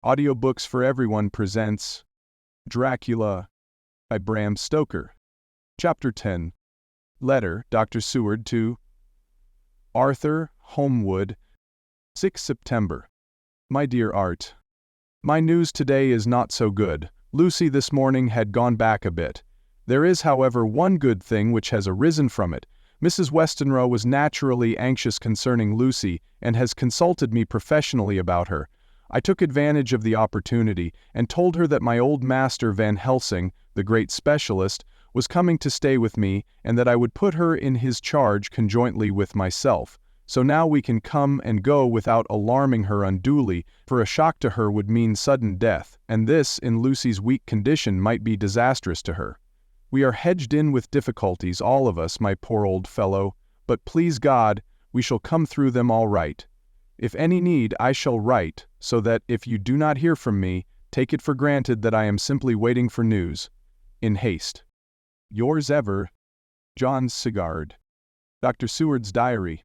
Audiobooks for Everyone presents Dracula by Bram Stoker. Chapter 10. Letter, Dr. Seward to Arthur, Homewood, 6 September. My dear Art, my news today is not so good. Lucy this morning had gone back a bit. There is, however, one good thing which has arisen from it. Mrs. Westenra was naturally anxious concerning Lucy, and has consulted me professionally about her. I took advantage of the opportunity, and told her that my old master Van Helsing, the great specialist, was coming to stay with me, and that I would put her in his charge conjointly with myself. So now we can come and go without alarming her unduly, for a shock to her would mean sudden death, and this, in Lucy's weak condition, might be disastrous to her. We are hedged in with difficulties, all of us, my poor old fellow, but please God, we shall come through them all right. If any need, I shall write, so that, if you do not hear from me, take it for granted that I am simply waiting for news. In haste. Yours ever, John Sigard. Dr. Seward's Diary.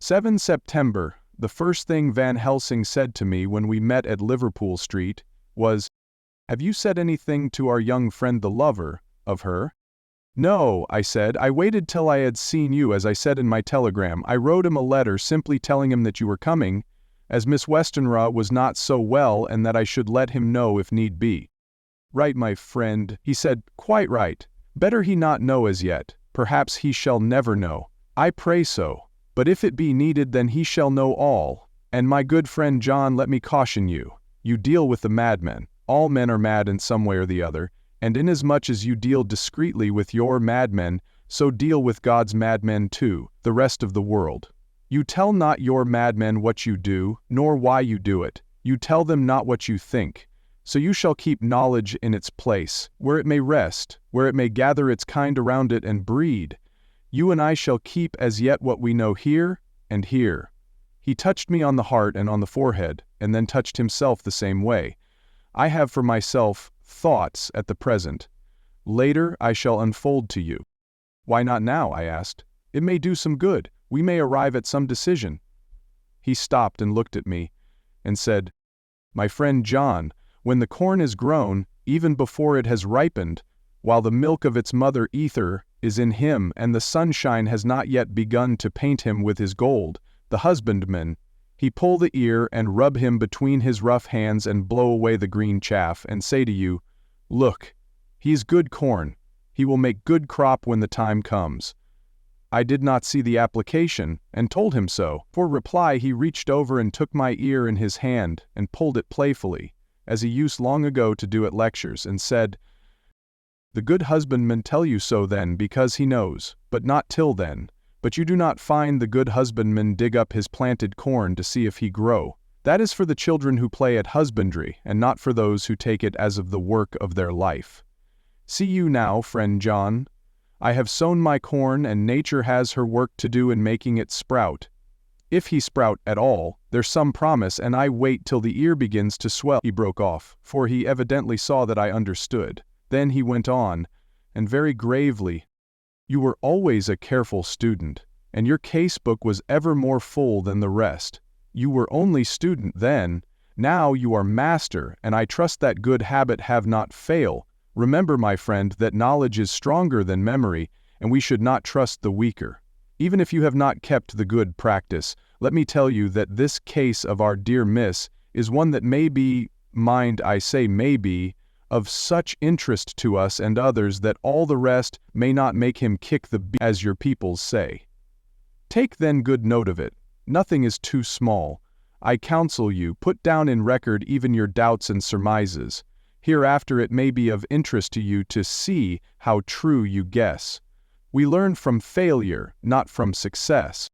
7 September. The first thing Van Helsing said to me when we met at Liverpool Street was, "Have you said anything to our young friend the lover, of her?" "No," I said. "I waited till I had seen you, as I said in my telegram. I wrote him a letter simply telling him that you were coming, as Miss Westenra was not so well, and that I should let him know if need be." "Right, my friend," he said. "Quite right. Better he not know as yet. Perhaps he shall never know. I pray so. But if it be needed, then he shall know all. And my good friend John, let me caution you. You deal with the madmen. All men are mad in some way or the other. And inasmuch as you deal discreetly with your madmen, so deal with God's madmen too, the rest of the world. You tell not your madmen what you do, nor why you do it. You tell them not what you think. So you shall keep knowledge in its place, where it may rest, where it may gather its kind around it and breed. You and I shall keep as yet what we know here and here." He touched me on the heart and on the forehead, and then touched himself the same way. "I have for myself thoughts at the present. Later I shall unfold to you." "Why not now?" I asked. "It may do some good. We may arrive at some decision." He stopped and looked at me, and said, "My friend John, when the corn is grown, even before it has ripened, while the milk of its mother ether is in him, and the sunshine has not yet begun to paint him with his gold, the husbandman, he pull the ear and rub him between his rough hands and blow away the green chaff, and say to you, 'Look, he is good corn, he will make good crop when the time comes.'" I did not see the application, and told him so. For reply he reached over and took my ear in his hand, and pulled it playfully, as he used long ago to do at lectures, and said, "The good husbandman tell you so then because he knows, but not till then. But you do not find the good husbandman dig up his planted corn to see if he grow. That is for the children who play at husbandry, and not for those who take it as of the work of their life. See you now, friend John, I have sown my corn, and nature has her work to do in making it sprout. If he sprout at all, there's some promise, and I wait till the ear begins to swell." He broke off, for he evidently saw that I understood. Then he went on, and very gravely, "You were always a careful student, and your case-book was ever more full than the rest. You were only student then, now you are master, and I trust that good habit have not fail. Remember, my friend, that knowledge is stronger than memory, and we should not trust the weaker. Even if you have not kept the good practice, let me tell you that this case of our dear Miss is one that may be, mind I say may be, of such interest to us and others that all the rest may not make him kick the beam, as your peoples say. Take then good note of it. Nothing is too small. I counsel you, put down in record even your doubts and surmises. Hereafter it may be of interest to you to see how true you guess. We learn from failure, not from success."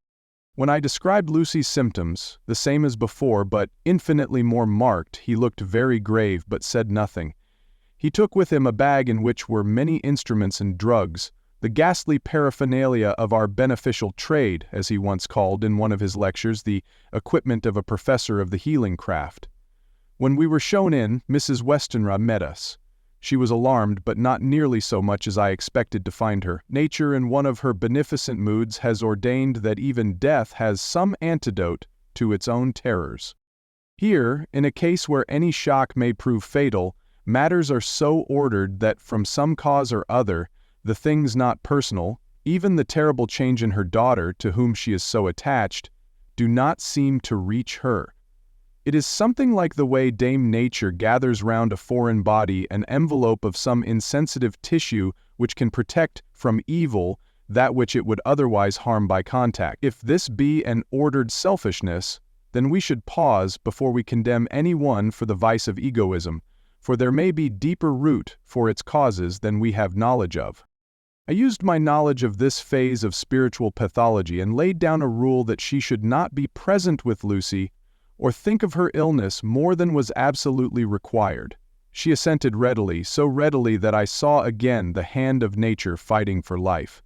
When I described Lucy's symptoms, the same as before but infinitely more marked, he looked very grave but said nothing. He took with him a bag in which were many instruments and drugs, the ghastly paraphernalia of our beneficial trade, as he once called in one of his lectures the equipment of a professor of the healing craft. When we were shown in, Mrs. Westenra met us. She was alarmed, but not nearly so much as I expected to find her. Nature, in one of her beneficent moods, has ordained that even death has some antidote to its own terrors. Here, in a case where any shock may prove fatal, matters are so ordered that from some cause or other, the things not personal, even the terrible change in her daughter to whom she is so attached, do not seem to reach her. It is something like the way Dame Nature gathers round a foreign body an envelope of some insensitive tissue which can protect from evil that which it would otherwise harm by contact. If this be an ordered selfishness, then we should pause before we condemn any one for the vice of egoism, for there may be deeper root for its causes than we have knowledge of. I used my knowledge of this phase of spiritual pathology and laid down a rule that she should not be present with Lucy or think of her illness more than was absolutely required. She assented readily, so readily that I saw again the hand of nature fighting for life.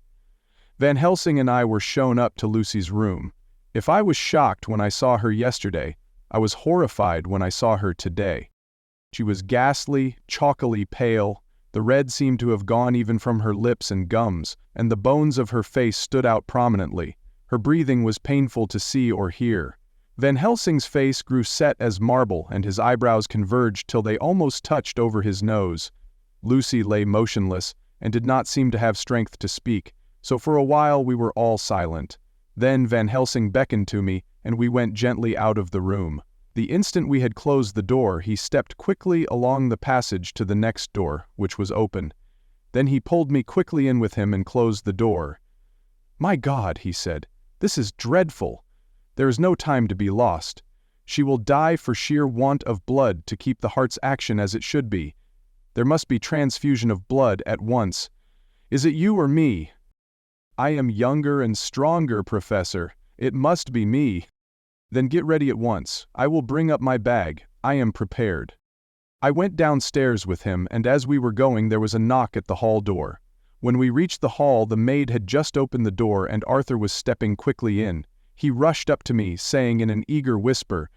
Van Helsing and I were shown up to Lucy's room. If I was shocked when I saw her yesterday, I was horrified when I saw her today. She was ghastly, chalkily pale, the red seemed to have gone even from her lips and gums, and the bones of her face stood out prominently. Her breathing was painful to see or hear. Van Helsing's face grew set as marble and his eyebrows converged till they almost touched over his nose. Lucy lay motionless and did not seem to have strength to speak, so for a while we were all silent. Then Van Helsing beckoned to me, and we went gently out of the room. The instant we had closed the door, he stepped quickly along the passage to the next door, which was open. Then he pulled me quickly in with him and closed the door. "My God," he said, "this is dreadful. There is no time to be lost. She will die for sheer want of blood to keep the heart's action as it should be. There must be transfusion of blood at once. Is it you or me?" "I am younger and stronger, Professor. It must be me." "Then get ready at once. I will bring up my bag. I am prepared." I went downstairs with him, and as we were going there was a knock at the hall door. When we reached the hall, the maid had just opened the door and Arthur was stepping quickly in. He rushed up to me, saying in an eager whisper,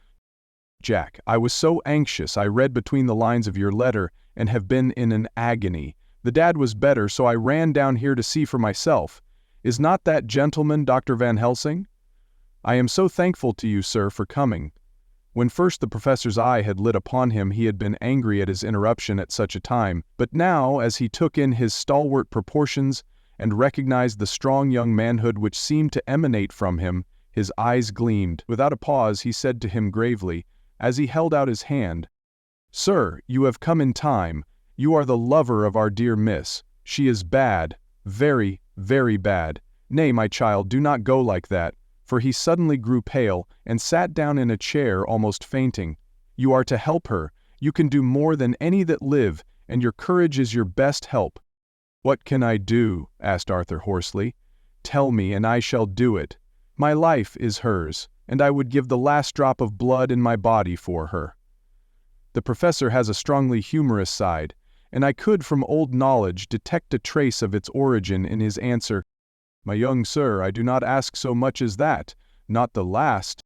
"Jack, I was so anxious. I read between the lines of your letter and have been in an agony. The dad was better, so I ran down here to see for myself. Is not that gentleman Dr. Van Helsing? I am so thankful to you, sir, for coming." When first the professor's eye had lit upon him, he had been angry at his interruption at such a time, but now, as he took in his stalwart proportions and recognized the strong young manhood which seemed to emanate from him, his eyes gleamed. Without a pause, he said to him gravely, as he held out his hand, "Sir, you have come in time. You are the lover of our dear miss. She is bad, very, very bad. Nay, my child, do not go like that." For he suddenly grew pale and sat down in a chair almost fainting. "You are to help her. You can do more than any that live, and your courage is your best help." "What can I do?" asked Arthur hoarsely. "Tell me, and I shall do it. My life is hers, and I would give the last drop of blood in my body for her." The professor has a strongly humorous side, and I could from old knowledge detect a trace of its origin in his answer. "My young sir, I do not ask so much as that, not the last."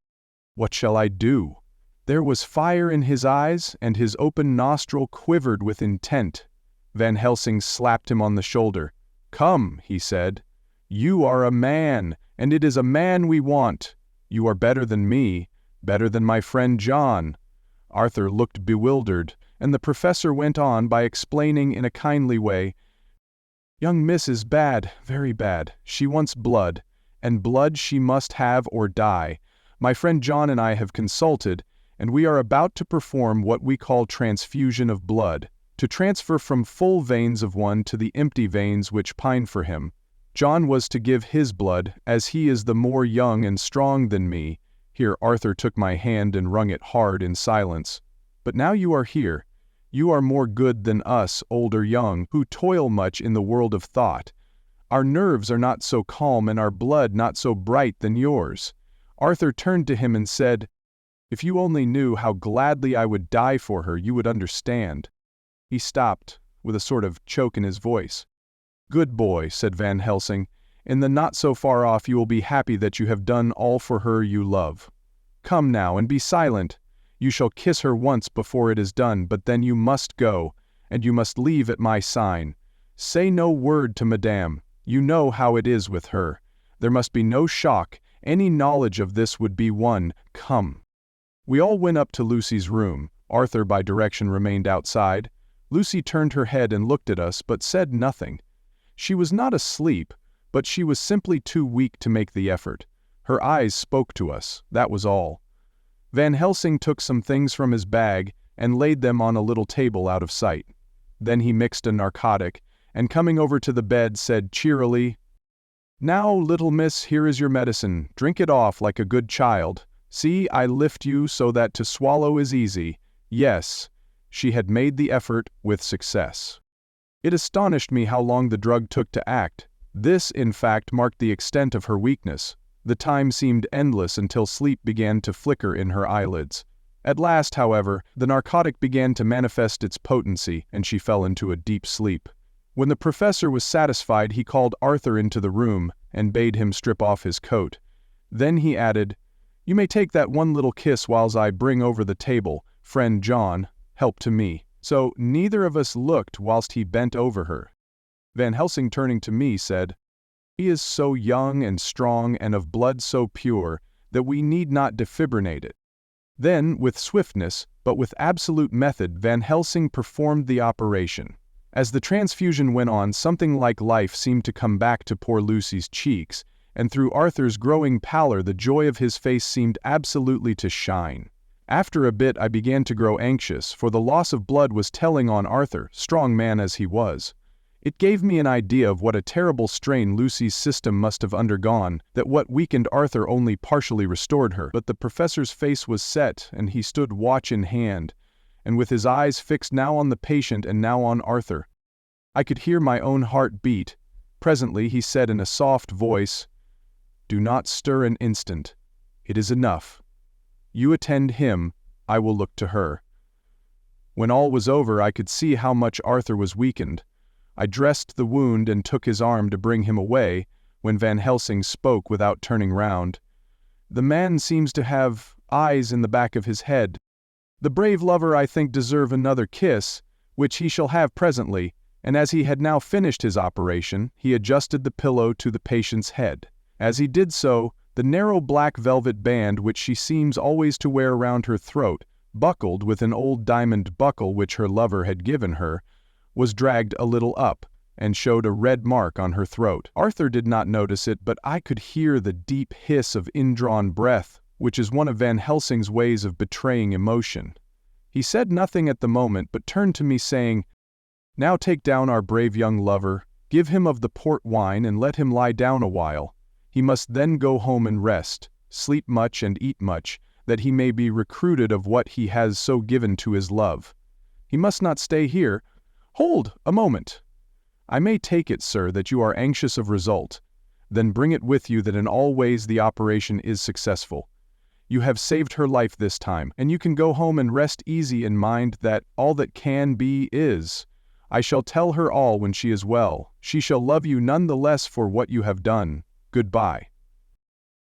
"What shall I do?" There was fire in his eyes, and his open nostril quivered with intent. Van Helsing slapped him on the shoulder. "Come," he said. "You are a man, and it is a man we want. You are better than me, better than my friend John." Arthur looked bewildered, and the professor went on by explaining in a kindly way, "Young miss is bad, very bad. She wants blood, and blood she must have or die. My friend John and I have consulted, and we are about to perform what we call transfusion of blood, to transfer from full veins of one to the empty veins which pine for him. John was to give his blood, as he is the more young and strong than me." Here Arthur took my hand and wrung it hard in silence. "But now you are here. You are more good than us, old or young, who toil much in the world of thought. Our nerves are not so calm and our blood not so bright than yours." Arthur turned to him and said, "If you only knew how gladly I would die for her, you would understand." He stopped, with a sort of choke in his voice. "Good boy," said Van Helsing. "In the not so far off you will be happy that you have done all for her you love. Come now, and be silent. You shall kiss her once before it is done, but then you must go, and you must leave at my sign. Say no word to Madame. You know how it is with her. There must be no shock. Any knowledge of this would be one. Come." We all went up to Lucy's room. Arthur by direction remained outside. Lucy turned her head and looked at us but said nothing. She was not asleep, but she was simply too weak to make the effort. Her eyes spoke to us, that was all. Van Helsing took some things from his bag and laid them on a little table out of sight. Then he mixed a narcotic, and coming over to the bed said cheerily, "Now, little miss, here is your medicine. Drink it off like a good child. See, I lift you so that to swallow is easy." Yes, she had made the effort with success. It astonished me how long the drug took to act. This, in fact, marked the extent of her weakness. The time seemed endless until sleep began to flicker in her eyelids. At last, however, the narcotic began to manifest its potency, and she fell into a deep sleep. When the professor was satisfied, he called Arthur into the room and bade him strip off his coat. Then he added, "You may take that one little kiss whiles I bring over the table, friend John, help to me." So neither of us looked whilst he bent over her. Van Helsing, turning to me, said, "He is so young and strong and of blood so pure that we need not defibrinate it." Then, with swiftness, but with absolute method, Van Helsing performed the operation. As the transfusion went on, something like life seemed to come back to poor Lucy's cheeks, and through Arthur's growing pallor the joy of his face seemed absolutely to shine. After a bit I began to grow anxious, for the loss of blood was telling on Arthur, strong man as he was. It gave me an idea of what a terrible strain Lucy's system must have undergone, that what weakened Arthur only partially restored her. But the professor's face was set, and he stood watch in hand, and with his eyes fixed now on the patient and now on Arthur. I could hear my own heart beat. Presently he said in a soft voice, "Do not stir an instant. It is enough. You attend him, I will look to her." When all was over, I could see how much Arthur was weakened. I dressed the wound and took his arm to bring him away, when Van Helsing spoke without turning round. "The man seems to have eyes in the back of his head. The brave lover, I think, deserve another kiss, which he shall have presently," and as he had now finished his operation, he adjusted the pillow to the patient's head. As he did so, the narrow black velvet band which she seems always to wear around her throat, buckled with an old diamond buckle which her lover had given her, was dragged a little up, and showed a red mark on her throat. Arthur did not notice it, but I could hear the deep hiss of indrawn breath, which is one of Van Helsing's ways of betraying emotion. He said nothing at the moment, but turned to me saying, "Now take down our brave young lover, give him of the port wine and let him lie down a while. He must then go home and rest, sleep much and eat much, that he may be recruited of what he has so given to his love. He must not stay here. Hold a moment. I may take it, sir, that you are anxious of result. Then bring it with you that in all ways the operation is successful. You have saved her life this time, and you can go home and rest easy in mind that all that can be is. I shall tell her all when she is well. She shall love you none the less for what you have done. Goodbye."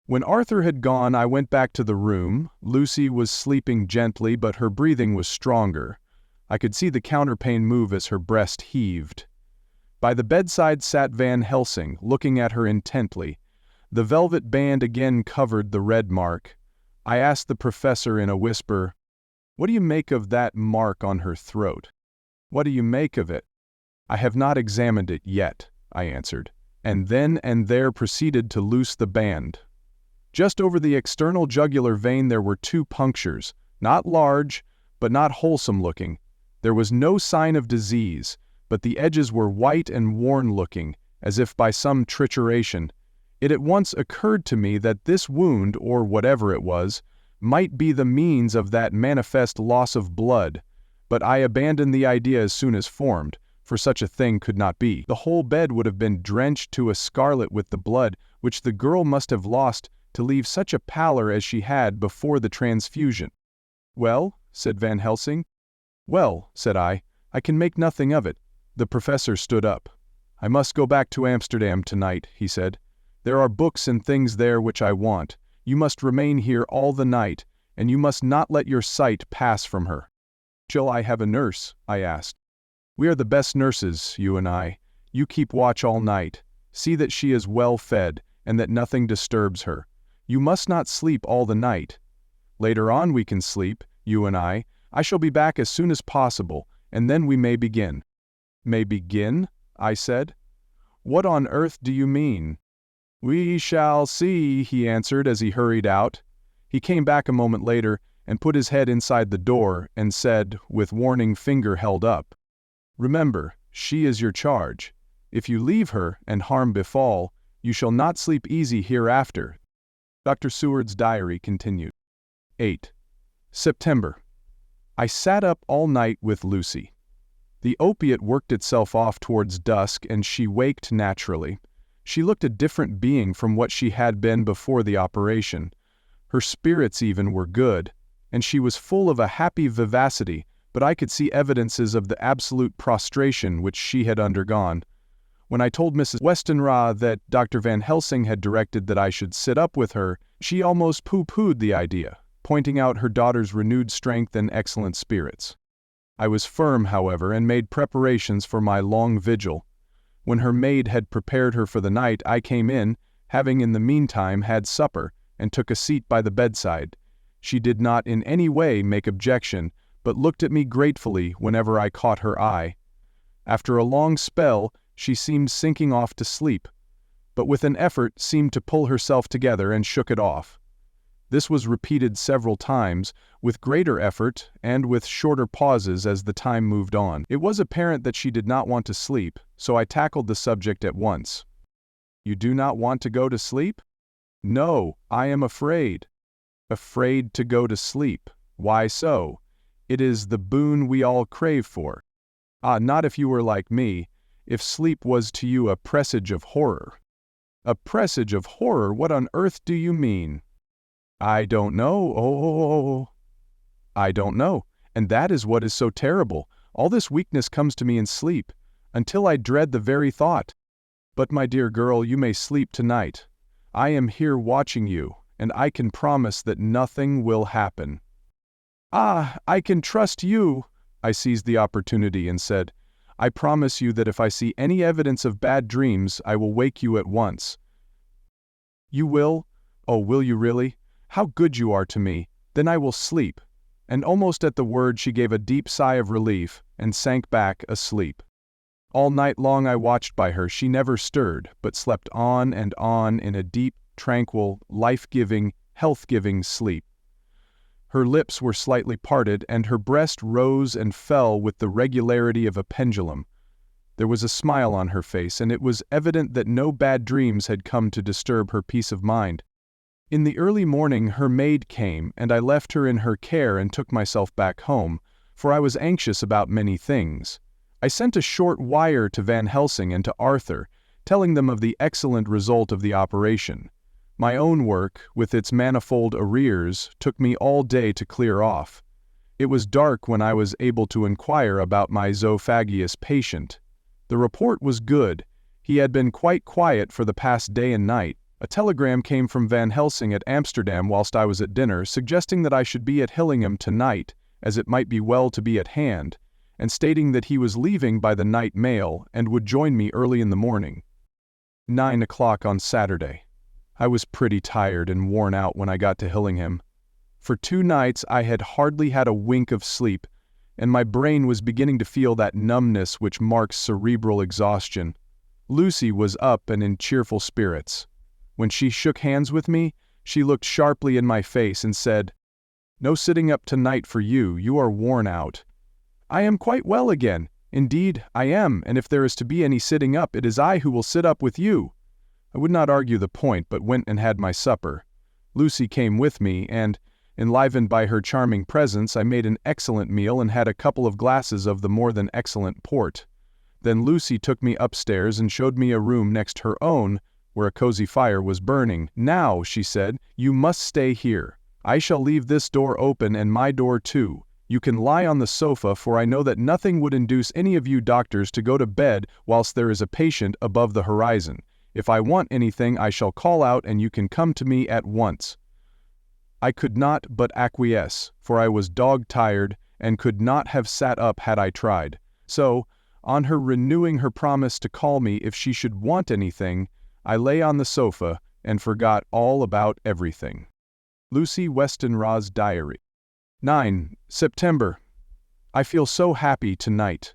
When Arthur had gone, I went back to the room. Lucy was sleeping gently, but her breathing was stronger. I could see the counterpane move as her breast heaved. By the bedside sat Van Helsing, looking at her intently. The velvet band again covered the red mark. I asked the professor in a whisper, "What do you make of that mark on her throat?" "What do you make of it?" "I have not examined it yet," I answered, and then and there proceeded to loose the band. Just over the external jugular vein there were 2 punctures, not large, but not wholesome looking. There was no sign of disease, but the edges were white and worn-looking, as if by some trituration. It at once occurred to me that this wound, or whatever it was, might be the means of that manifest loss of blood, but I abandoned the idea as soon as formed, for such a thing could not be. The whole bed would have been drenched to a scarlet with the blood which the girl must have lost to leave such a pallor as she had before the transfusion. "Well?" said Van Helsing. "Well," said I can make nothing of it." The professor stood up. "I must go back to Amsterdam tonight," he said. "There are books and things there which I want. You must remain here all the night, and you must not let your sight pass from her." "Shall I have a nurse?" I asked. "We are the best nurses, you and I. You keep watch all night. See that she is well fed, and that nothing disturbs her. You must not sleep all the night. Later on we can sleep, you and I. I shall be back as soon as possible, and then we may begin." "May begin?" I said. "What on earth do you mean?" "We shall see," he answered as he hurried out. He came back a moment later and put his head inside the door and said, with warning finger held up, "Remember, she is your charge. If you leave her and harm befall, you shall not sleep easy hereafter." Dr. Seward's diary continued. 8. September. I sat up all night with Lucy. The opiate worked itself off towards dusk and she waked naturally. She looked a different being from what she had been before the operation. Her spirits even were good, and she was full of a happy vivacity, but I could see evidences of the absolute prostration which she had undergone. When I told Mrs. Westenra that Dr. Van Helsing had directed that I should sit up with her, she almost pooh-poohed the idea, pointing out her daughter's renewed strength and excellent spirits. I was firm, however, and made preparations for my long vigil. When her maid had prepared her for the night, I came in, having in the meantime had supper, and took a seat by the bedside. She did not in any way make objection, but looked at me gratefully whenever I caught her eye. After a long spell, she seemed sinking off to sleep, but with an effort seemed to pull herself together and shook it off. This was repeated several times, with greater effort and with shorter pauses as the time moved on. It was apparent that she did not want to sleep, so I tackled the subject at once. "You do not want to go to sleep?" "No, I am afraid." "Afraid to go to sleep? Why so? It is the boon we all crave for." "Ah, not if you were like me. If sleep was to you a presage of horror." "A presage of horror? What on earth do you mean?" "I don't know. Oh, I don't know. And that is what is so terrible. All this weakness comes to me in sleep, until I dread the very thought. But my dear girl, you may sleep tonight. I am here watching you, and I can promise that nothing will happen." "Ah, I can trust you." I seized the opportunity and said, "I promise you that if I see any evidence of bad dreams, I will wake you at once." "You will? Oh, will you really? How good you are to me. Then I will sleep." And almost at the word she gave a deep sigh of relief and sank back asleep. All night long I watched by her. She never stirred, but slept on and on in a deep, tranquil, life-giving, health-giving sleep. Her lips were slightly parted, and her breast rose and fell with the regularity of a pendulum. There was a smile on her face, and it was evident that no bad dreams had come to disturb her peace of mind. In the early morning her maid came, and I left her in her care and took myself back home, for I was anxious about many things. I sent a short wire to Van Helsing and to Arthur, telling them of the excellent result of the operation. My own work, with its manifold arrears, took me all day to clear off. It was dark when I was able to inquire about my zoophagous patient. The report was good. He had been quite quiet for the past day and night. A telegram came from Van Helsing at Amsterdam whilst I was at dinner, suggesting that I should be at Hillinghamn tonight, as it might be well to be at hand, and stating that he was leaving by the night mail and would join me early in the morning. 9 o'clock on Saturday. I was pretty tired and worn out when I got to Hillinghamn. For 2 nights I had hardly had a wink of sleep, and my brain was beginning to feel that numbness which marks cerebral exhaustion. Lucy was up and in cheerful spirits. When she shook hands with me, she looked sharply in my face and said, "No sitting up tonight for you, you are worn out." "I am quite well again. Indeed, I am, and if there is to be any sitting up, it is I who will sit up with you." I would not argue the point, but went and had my supper. Lucy came with me, and, enlivened by her charming presence, I made an excellent meal and had a couple of glasses of the more than excellent port. Then Lucy took me upstairs and showed me a room next her own, where a cozy fire was burning. "Now," she said, "you must stay here. I shall leave this door open and my door too. You can lie on the sofa, for I know that nothing would induce any of you doctors to go to bed whilst there is a patient above the horizon. If I want anything, I shall call out and you can come to me at once." I could not but acquiesce, for I was dog-tired and could not have sat up had I tried. So, on her renewing her promise to call me if she should want anything, I lay on the sofa and forgot all about everything. Lucy Westenra's Diary. 9. September. I feel so happy tonight.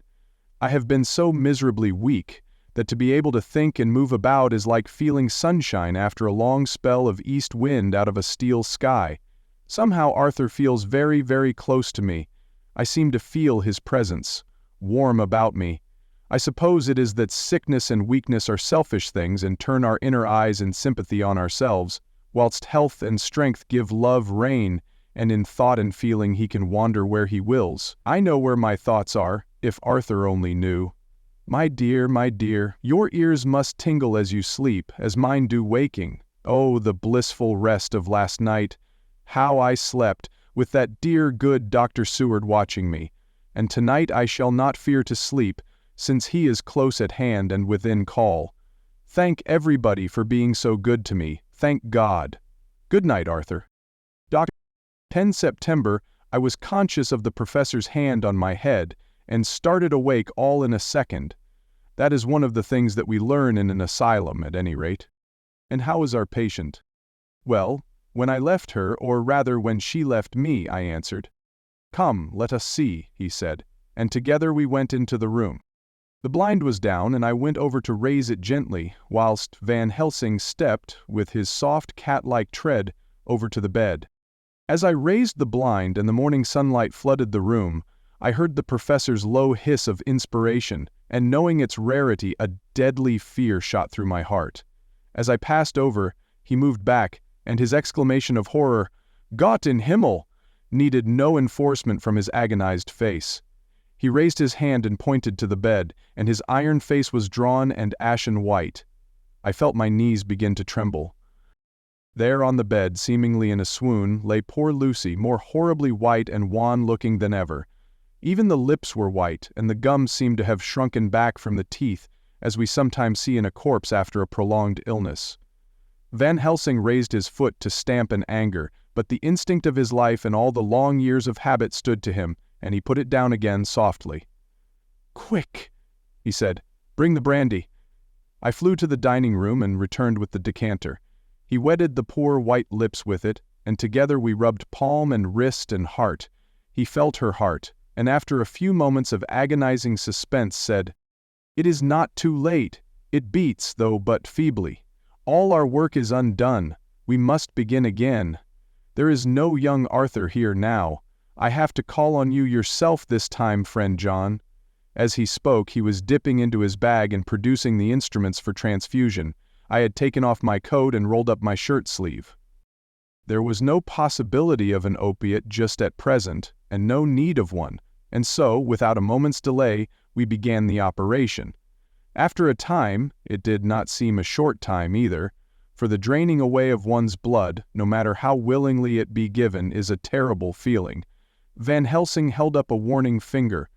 I have been so miserably weak that to be able to think and move about is like feeling sunshine after a long spell of east wind out of a steel sky. Somehow Arthur feels very, very close to me. I seem to feel his presence, warm about me. I suppose it is that sickness and weakness are selfish things and turn our inner eyes in sympathy on ourselves, whilst health and strength give love rein, and in thought and feeling he can wander where he wills. I know where my thoughts are, if Arthur only knew. My dear, your ears must tingle as you sleep, as mine do waking. Oh, the blissful rest of last night! How I slept, with that dear good Dr. Seward watching me. And tonight I shall not fear to sleep, since he is close at hand and within call. Thank everybody for being so good to me, thank God. Good night, Arthur. 10 September, I was conscious of the professor's hand on my head, and started awake all in a second. That is one of the things that we learn in an asylum, at any rate. And how is our patient? Well, when I left her, or rather when she left me, I answered. Come, let us see, he said, and together we went into the room. The blind was down, and I went over to raise it gently, whilst Van Helsing stepped, with his soft cat-like tread, over to the bed. As I raised the blind and the morning sunlight flooded the room, I heard the professor's low hiss of inspiration, and knowing its rarity, a deadly fear shot through my heart. As I passed over, he moved back, and his exclamation of horror, "Gott in Himmel!" needed no enforcement from his agonized face. He raised his hand and pointed to the bed, and his iron face was drawn and ashen white. I felt my knees begin to tremble. There on the bed, seemingly in a swoon, lay poor Lucy, more horribly white and wan-looking than ever. Even the lips were white, and the gums seemed to have shrunken back from the teeth, as we sometimes see in a corpse after a prolonged illness. Van Helsing raised his foot to stamp in anger, but the instinct of his life and all the long years of habit stood to him, and he put it down again softly. "Quick," he said, "bring the brandy." I flew to the dining room and returned with the decanter. He wetted the poor white lips with it, and together we rubbed palm and wrist and heart. He felt her heart, and after a few moments of agonizing suspense said, "It is not too late. It beats, though but feebly. All our work is undone. We must begin again. There is no young Arthur here now. I have to call on you yourself this time, friend John." As he spoke, he was dipping into his bag and producing the instruments for transfusion. I had taken off my coat and rolled up my shirt sleeve. There was no possibility of an opiate just at present, and no need of one, and so, without a moment's delay, we began the operation. After a time, it did not seem a short time either, for the draining away of one's blood, no matter how willingly it be given, is a terrible feeling. Van Helsing held up a warning finger.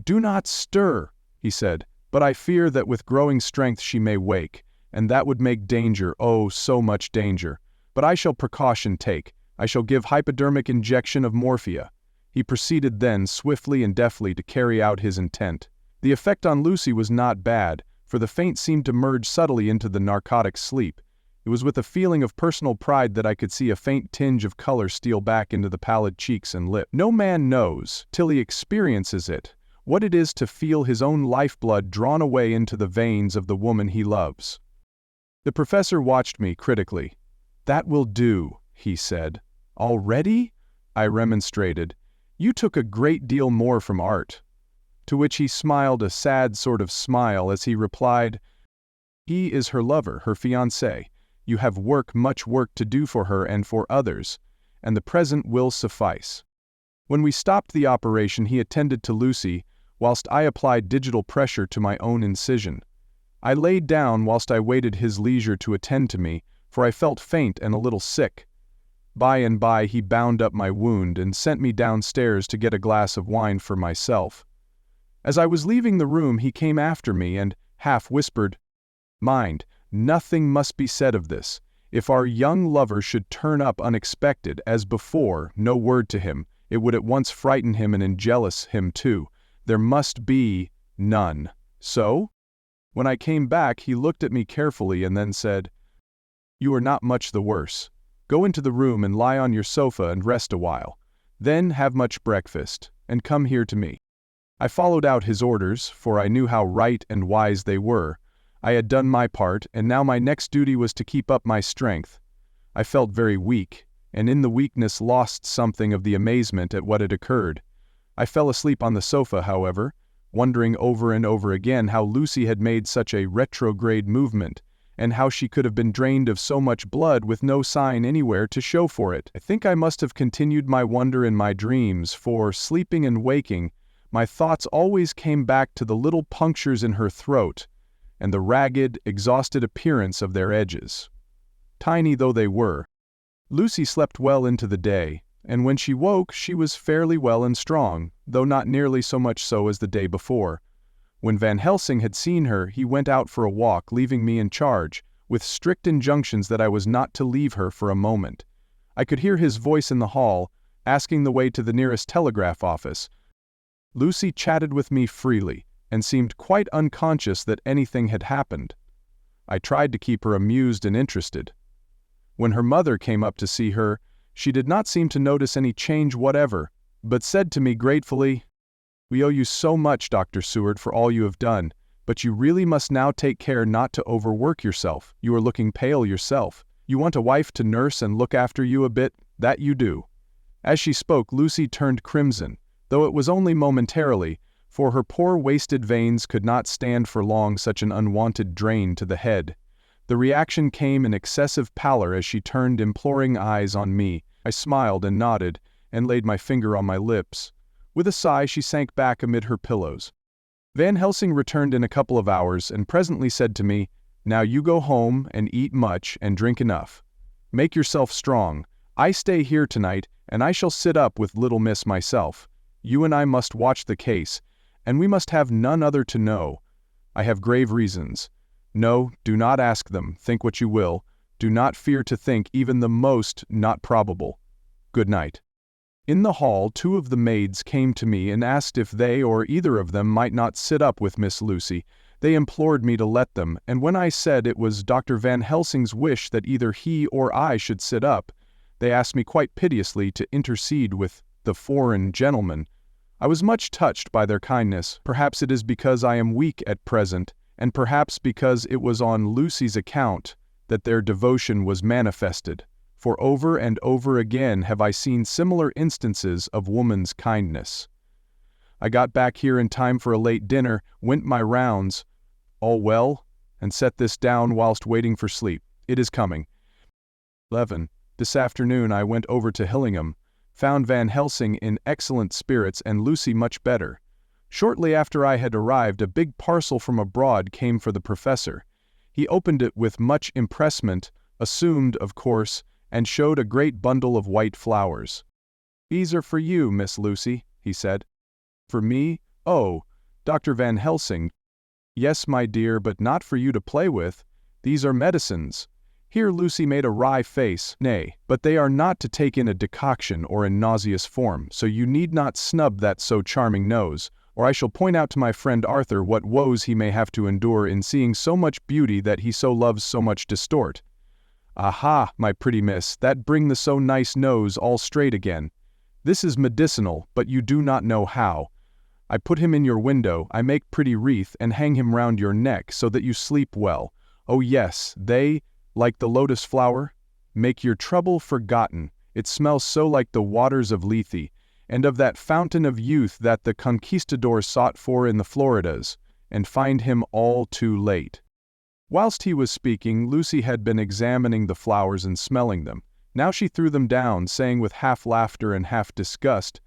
"Do not stir," he said, "but I fear that with growing strength she may wake, and that would make danger, oh, so much danger. But I shall precaution take. I shall give hypodermic injection of morphia." He proceeded then swiftly and deftly to carry out his intent. The effect on Lucy was not bad, for the faint seemed to merge subtly into the narcotic sleep. It was with a feeling of personal pride that I could see a faint tinge of color steal back into the pallid cheeks and lip. No man knows, till he experiences it, what it is to feel his own lifeblood drawn away into the veins of the woman he loves. The professor watched me critically. "That will do," he said. "Already?" I remonstrated. "You took a great deal more from art." To which he smiled a sad sort of smile as he replied, "He is her lover, her fiancé. You have much work to do for her and for others, and the present will suffice." When we stopped the operation, he attended to Lucy, whilst I applied digital pressure to my own incision. I laid down whilst I waited his leisure to attend to me, for I felt faint and a little sick. By and by he bound up my wound and sent me downstairs to get a glass of wine for myself. As I was leaving the room he came after me and, half whispered, "Mind, nothing must be said of this. If our young lover should turn up unexpected, as before, no word to him. It would at once frighten him and enjealous him too. There must be none. So?" When I came back he looked at me carefully and then said, "You are not much the worse. Go into the room and lie on your sofa and rest a while. Then have much breakfast, and come here to me." I followed out his orders, for I knew how right and wise they were. I had done my part, and now my next duty was to keep up my strength. I felt very weak, and in the weakness lost something of the amazement at what had occurred. I fell asleep on the sofa, however, wondering over and over again how Lucy had made such a retrograde movement, and how she could have been drained of so much blood with no sign anywhere to show for it. I think I must have continued my wonder in my dreams, for, sleeping and waking, my thoughts always came back to the little punctures in her throat, and the ragged, exhausted appearance of their edges. Tiny though they were, Lucy slept well into the day, and when she woke she was fairly well and strong, though not nearly so much so as the day before. When Van Helsing had seen her, he went out for a walk, leaving me in charge, with strict injunctions that I was not to leave her for a moment. I could hear his voice in the hall, asking the way to the nearest telegraph office. Lucy chatted with me freely, and seemed quite unconscious that anything had happened. I tried to keep her amused and interested. When her mother came up to see her, she did not seem to notice any change whatever, but said to me gratefully, "We owe you so much, Dr. Seward, for all you have done, but you really must now take care not to overwork yourself. You are looking pale yourself. You want a wife to nurse and look after you a bit, that you do." As she spoke, Lucy turned crimson, though it was only momentarily, for her poor wasted veins could not stand for long such an unwanted drain to the head. The reaction came in excessive pallor as she turned imploring eyes on me. I smiled and nodded, and laid my finger on my lips. With a sigh she sank back amid her pillows. Van Helsing returned in a couple of hours, and presently said to me, "Now you go home, and eat much, and drink enough. Make yourself strong. I stay here tonight, and I shall sit up with little miss myself. You and I must watch the case, and we must have none other to know. I have grave reasons. No, do not ask them, think what you will. Do not fear to think even the most not probable. Good night." In the hall, two of the maids came to me and asked if they or either of them might not sit up with Miss Lucy. They implored me to let them, and when I said it was Dr. Van Helsing's wish that either he or I should sit up, they asked me quite piteously to intercede with the foreign gentleman. I was much touched by their kindness. Perhaps it is because I am weak at present, and perhaps because it was on Lucy's account that their devotion was manifested, for over and over again have I seen similar instances of woman's kindness. I got back here in time for a late dinner, went my rounds, all well, and set this down whilst waiting for sleep. It is coming. 11. This afternoon I went over to Hillinghamn, found Van Helsing in excellent spirits and Lucy much better. Shortly after I had arrived, a big parcel from abroad came for the professor. He opened it with much empressement, assumed, of course, and showed a great bundle of white flowers. "These are for you, Miss Lucy," he said. "For me? Oh, Dr. Van Helsing. Yes, my dear, but not for you to play with. These are medicines." Here Lucy made a wry face. "Nay, but they are not to take in a decoction or in nauseous form, so you need not snub that so charming nose, or I shall point out to my friend Arthur what woes he may have to endure in seeing so much beauty that he so loves so much distort. Aha, my pretty miss, that bring the so nice nose all straight again. This is medicinal, but you do not know how. I put him in your window, I make pretty wreath, and hang him round your neck, so that you sleep well. Oh yes, they, like the lotus flower, make your trouble forgotten. It smells so like the waters of Lethe, and of that fountain of youth that the conquistadors sought for in the Floridas, and find him all too late." Whilst he was speaking, Lucy had been examining the flowers and smelling them. Now she threw them down, saying with half laughter and half disgust,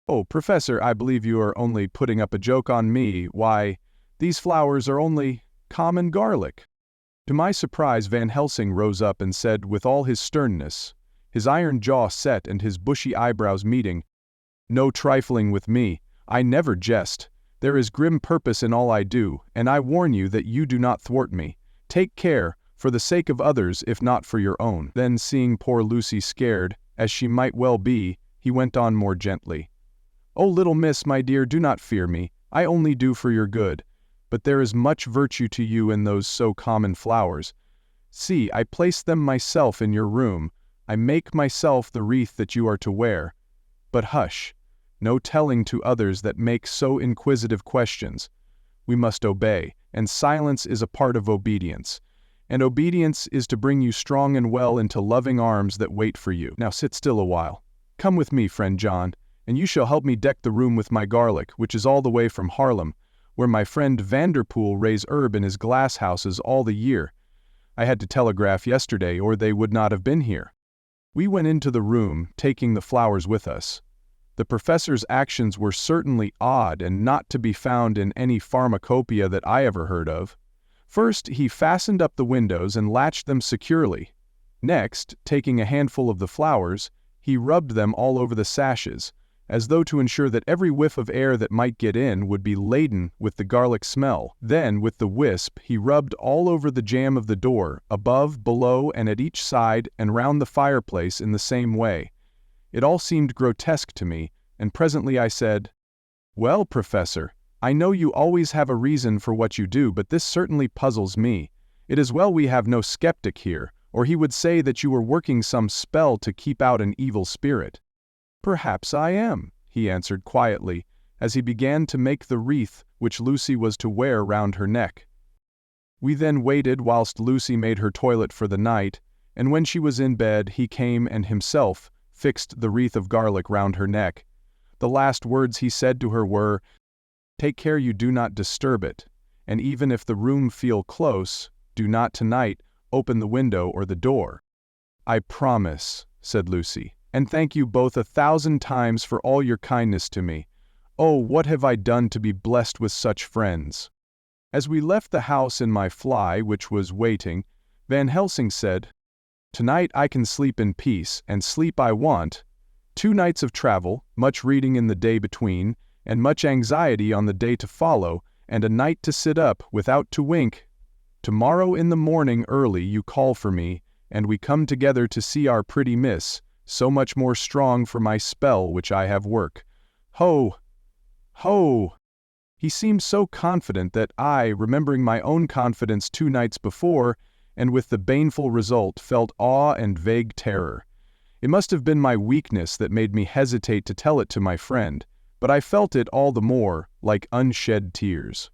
"Oh, Professor, I believe you are only putting up a joke on me. Why, these flowers are only common garlic." To my surprise, Van Helsing rose up and said with all his sternness, his iron jaw set and his bushy eyebrows meeting, "No trifling with me. I never jest. There is grim purpose in all I do, and I warn you that you do not thwart me. Take care, for the sake of others if not for your own." Then, seeing poor Lucy scared, as she might well be, he went on more gently. "Oh, little miss, my dear, do not fear me. I only do for your good. But there is much virtue to you in those so common flowers. See, I placed them myself in your room. I make myself the wreath that you are to wear. But hush, no telling to others that make so inquisitive questions. We must obey, and silence is a part of obedience. And obedience is to bring you strong and well into loving arms that wait for you. Now sit still a while. Come with me, friend John, and you shall help me deck the room with my garlic, which is all the way from Haarlem, where my friend Vanderpool raise herb in his glass houses all the year. I had to telegraph yesterday, or they would not have been here. We went into the room, taking the flowers with us. The professor's actions were certainly odd and not to be found in any pharmacopoeia that I ever heard of. First, he fastened up the windows and latched them securely. Next, taking a handful of the flowers, he rubbed them all over the sashes, as though to ensure that every whiff of air that might get in would be laden with the garlic smell. Then, with the wisp, he rubbed all over the jamb of the door, above, below, and at each side, and round the fireplace in the same way. It all seemed grotesque to me, and presently I said, "Well, Professor, I know you always have a reason for what you do, but this certainly puzzles me. It is well we have no skeptic here, or he would say that you were working some spell to keep out an evil spirit." "Perhaps I am," he answered quietly, as he began to make the wreath which Lucy was to wear round her neck. We then waited whilst Lucy made her toilet for the night, and when she was in bed he came and himself fixed the wreath of garlic round her neck. The last words he said to her were, "Take care you do not disturb it, and even if the room feel close, do not tonight open the window or the door." "I promise," said Lucy, "and thank you both 1,000 times for all your kindness to me. Oh, what have I done to be blessed with such friends?" As we left the house in my fly, which was waiting, Van Helsing said, "Tonight I can sleep in peace, and sleep I want. 2 nights of travel, much reading in the day between, and much anxiety on the day to follow, and a night to sit up without to wink. Tomorrow in the morning early you call for me, and we come together to see our pretty miss, so much more strong for my spell which I have work. Ho! Ho!" He seemed so confident that I, remembering my own confidence 2 nights before, and with the baneful result, felt awe and vague terror. It must have been my weakness that made me hesitate to tell it to my friend, but I felt it all the more, like unshed tears.